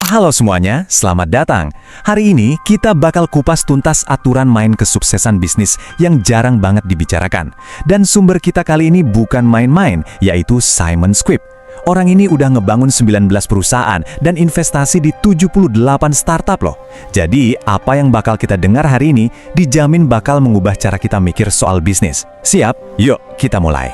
Halo semuanya, selamat datang. Hari ini kita bakal kupas tuntas aturan main kesuksesan bisnis yang jarang banget dibicarakan. Dan sumber kita kali ini bukan main-main, yaitu Simon Squibb. Orang ini udah ngebangun 19 perusahaan dan investasi di 78 startup loh. Jadi, apa yang bakal kita dengar hari ini dijamin bakal mengubah cara kita mikir soal bisnis. Siap? Yuk, kita mulai.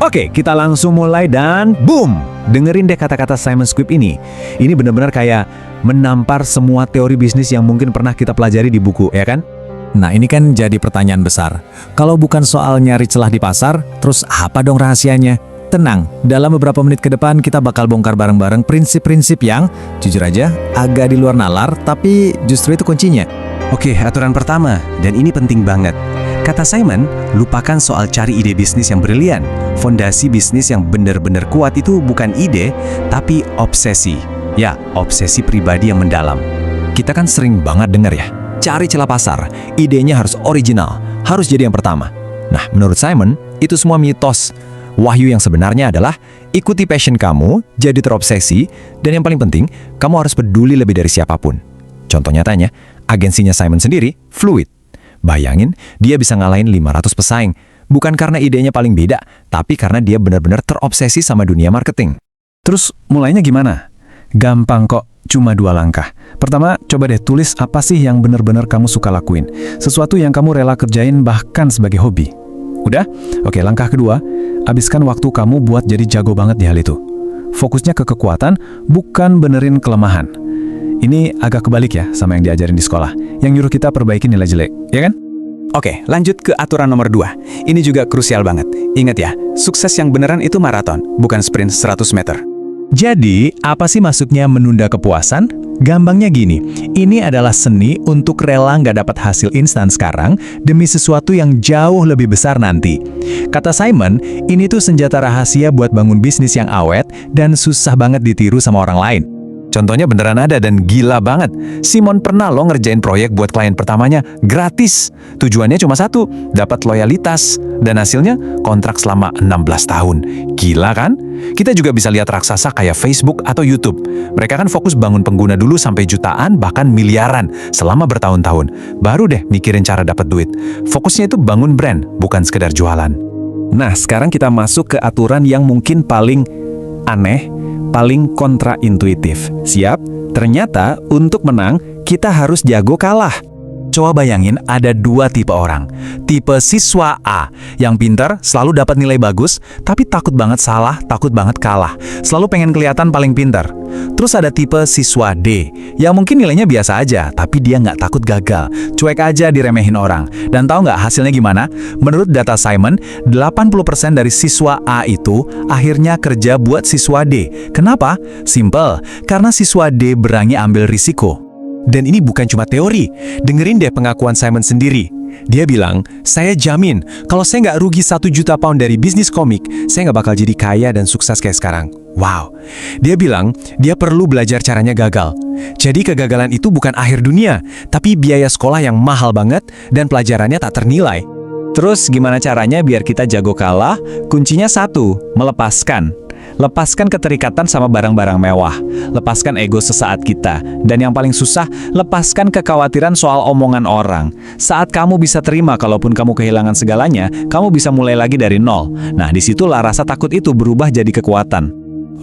Oke, kita langsung mulai dan boom! Dengerin deh kata-kata Simon Squibb ini. Ini benar-benar kayak menampar semua teori bisnis yang mungkin pernah kita pelajari di buku, ya kan? Nah, ini kan jadi pertanyaan besar. Kalau bukan soal nyari celah di pasar, terus apa dong rahasianya? Tenang, dalam beberapa menit ke depan kita bakal bongkar bareng-bareng prinsip-prinsip yang, jujur aja, agak di luar nalar, tapi justru itu kuncinya. Oke, aturan pertama, dan ini penting banget. Kata Simon, lupakan soal cari ide bisnis yang brilian. Fondasi bisnis yang benar-benar kuat itu bukan ide, tapi obsesi. Ya, obsesi pribadi yang mendalam. Kita kan sering banget dengar ya, cari celah pasar, idenya harus original, harus jadi yang pertama. Nah, menurut Simon, itu semua mitos. Wahyu yang sebenarnya adalah, ikuti passion kamu, jadi terobsesi, dan yang paling penting, kamu harus peduli lebih dari siapapun. Contoh nyatanya, agensinya Simon sendiri, Fluid. Bayangin, dia bisa ngalahin 500 pesaing. Bukan karena idenya paling beda, tapi karena dia benar-benar terobsesi sama dunia marketing. Terus mulainya gimana? Gampang kok, cuma 2 langkah. Pertama, coba deh tulis apa sih yang benar-benar kamu suka lakuin. Sesuatu yang kamu rela kerjain bahkan sebagai hobi. Udah? Oke, langkah kedua, habiskan waktu kamu buat jadi jago banget di hal itu. Fokusnya ke kekuatan, bukan benerin kelemahan. Ini agak kebalik ya sama yang diajarin di sekolah, yang nyuruh kita perbaiki nilai jelek, ya kan? Oke, lanjut ke aturan nomor 2. Ini juga krusial banget. Ingat ya, sukses yang beneran itu maraton, bukan sprint 100 meter. Jadi, apa sih maksudnya menunda kepuasan? Gampangnya gini, ini adalah seni untuk rela nggak dapat hasil instan sekarang demi sesuatu yang jauh lebih besar nanti. Kata Simon, ini tuh senjata rahasia buat bangun bisnis yang awet dan susah banget ditiru sama orang lain. Contohnya beneran ada dan gila banget. Simon pernah loh ngerjain proyek buat klien pertamanya gratis. Tujuannya cuma satu, dapat loyalitas. Dan hasilnya kontrak selama 16 tahun. Gila kan? Kita juga bisa lihat raksasa kayak Facebook atau YouTube. Mereka kan fokus bangun pengguna dulu sampai jutaan bahkan miliaran selama bertahun-tahun. Baru deh mikirin cara dapat duit. Fokusnya itu bangun brand, bukan sekedar jualan. Nah, sekarang kita masuk ke aturan yang mungkin paling aneh, paling kontraintuitif. Siap? Ternyata untuk menang, kita harus jago kalah. Coba bayangin ada 2 tipe orang. Tipe siswa A, yang pintar, selalu dapat nilai bagus, tapi takut banget salah, takut banget kalah. Selalu pengen kelihatan paling pintar. Terus ada tipe siswa D, yang mungkin nilainya biasa aja, tapi dia nggak takut gagal. Cuek aja diremehin orang. Dan tahu nggak hasilnya gimana? Menurut data Simon, 80% dari siswa A itu akhirnya kerja buat siswa D. Kenapa? Simple, karena siswa D berani ambil risiko. Dan ini bukan cuma teori, dengerin deh pengakuan Simon sendiri. Dia bilang, saya jamin, kalau saya nggak rugi 1 juta pound dari bisnis komik, saya nggak bakal jadi kaya dan sukses kayak sekarang. Wow. Dia bilang, dia perlu belajar caranya gagal. Jadi kegagalan itu bukan akhir dunia, tapi biaya sekolah yang mahal banget dan pelajarannya tak ternilai. Terus gimana caranya biar kita jago kalah? Kuncinya 1, melepaskan. Lepaskan keterikatan sama barang-barang mewah. Lepaskan ego sesaat kita. Dan yang paling susah, lepaskan kekhawatiran soal omongan orang. Saat kamu bisa terima kalaupun kamu kehilangan segalanya, kamu bisa mulai lagi dari nol. Nah, disitulah rasa takut itu berubah jadi kekuatan.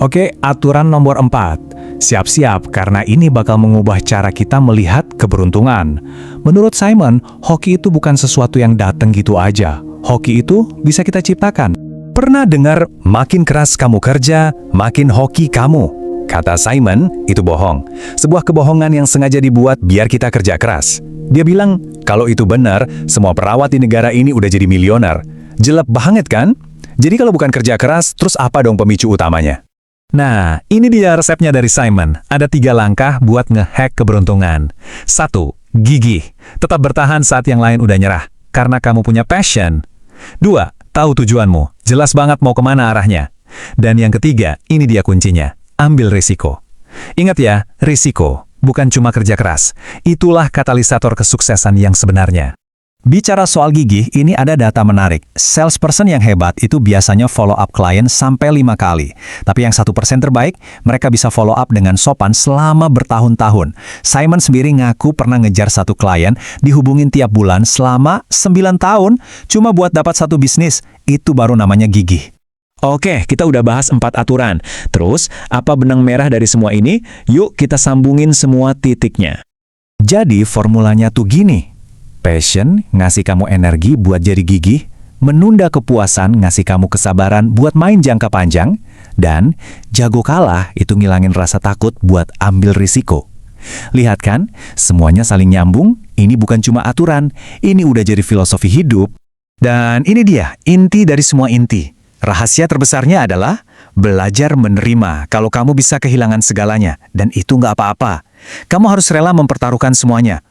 Oke, aturan nomor 4. Siap-siap, karena ini bakal mengubah cara kita melihat keberuntungan. Menurut Simon, hoki itu bukan sesuatu yang datang gitu aja. Hoki itu bisa kita ciptakan. Pernah dengar, makin keras kamu kerja, makin hoki kamu? Kata Simon, itu bohong. Sebuah kebohongan yang sengaja dibuat biar kita kerja keras. Dia bilang, kalau itu benar, semua perawat di negara ini udah jadi miliuner. Jelek banget kan? Jadi kalau bukan kerja keras, terus apa dong pemicu utamanya? Nah, ini dia resepnya dari Simon. Ada 3 langkah buat nge-hack keberuntungan. 1. Gigih. Tetap bertahan saat yang lain udah nyerah. Karena kamu punya passion. 2. Tahu tujuanmu, jelas banget mau kemana arahnya. Dan yang ketiga, ini dia kuncinya, ambil risiko. Ingat ya, risiko, bukan cuma kerja keras. Itulah katalisator kesuksesan yang sebenarnya. Bicara soal gigih, ini ada data menarik. Salesperson yang hebat itu biasanya follow up klien sampai 5 kali. Tapi yang 1% terbaik, mereka bisa follow up dengan sopan selama bertahun-tahun. Simon sendiri ngaku pernah ngejar satu klien, dihubungin tiap bulan selama 9 tahun, cuma buat dapat satu bisnis. Itu baru namanya gigih. Oke, kita udah bahas 4 aturan. Terus, apa benang merah dari semua ini? Yuk kita sambungin semua titiknya. Jadi, formulanya tuh gini. Passion ngasih kamu energi buat jadi gigih, menunda kepuasan ngasih kamu kesabaran buat main jangka panjang, dan jago kalah itu ngilangin rasa takut buat ambil risiko. Lihat kan, semuanya saling nyambung, ini bukan cuma aturan, ini udah jadi filosofi hidup. Dan ini dia, inti dari semua inti. Rahasia terbesarnya adalah belajar menerima kalau kamu bisa kehilangan segalanya, dan itu nggak apa-apa. Kamu harus rela mempertaruhkan semuanya.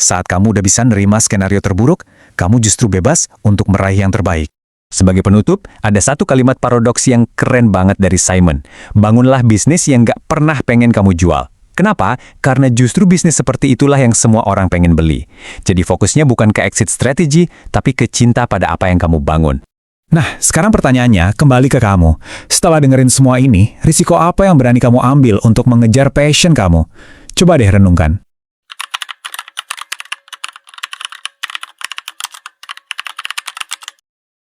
Saat kamu udah bisa nerima skenario terburuk, kamu justru bebas untuk meraih yang terbaik. Sebagai penutup, ada satu kalimat paradoks yang keren banget dari Simon. Bangunlah bisnis yang nggak pernah pengen kamu jual. Kenapa? Karena justru bisnis seperti itulah yang semua orang pengen beli. Jadi fokusnya bukan ke exit strategy, tapi ke cinta pada apa yang kamu bangun. Nah, sekarang pertanyaannya kembali ke kamu. Setelah dengerin semua ini, risiko apa yang berani kamu ambil untuk mengejar passion kamu? Coba deh renungkan.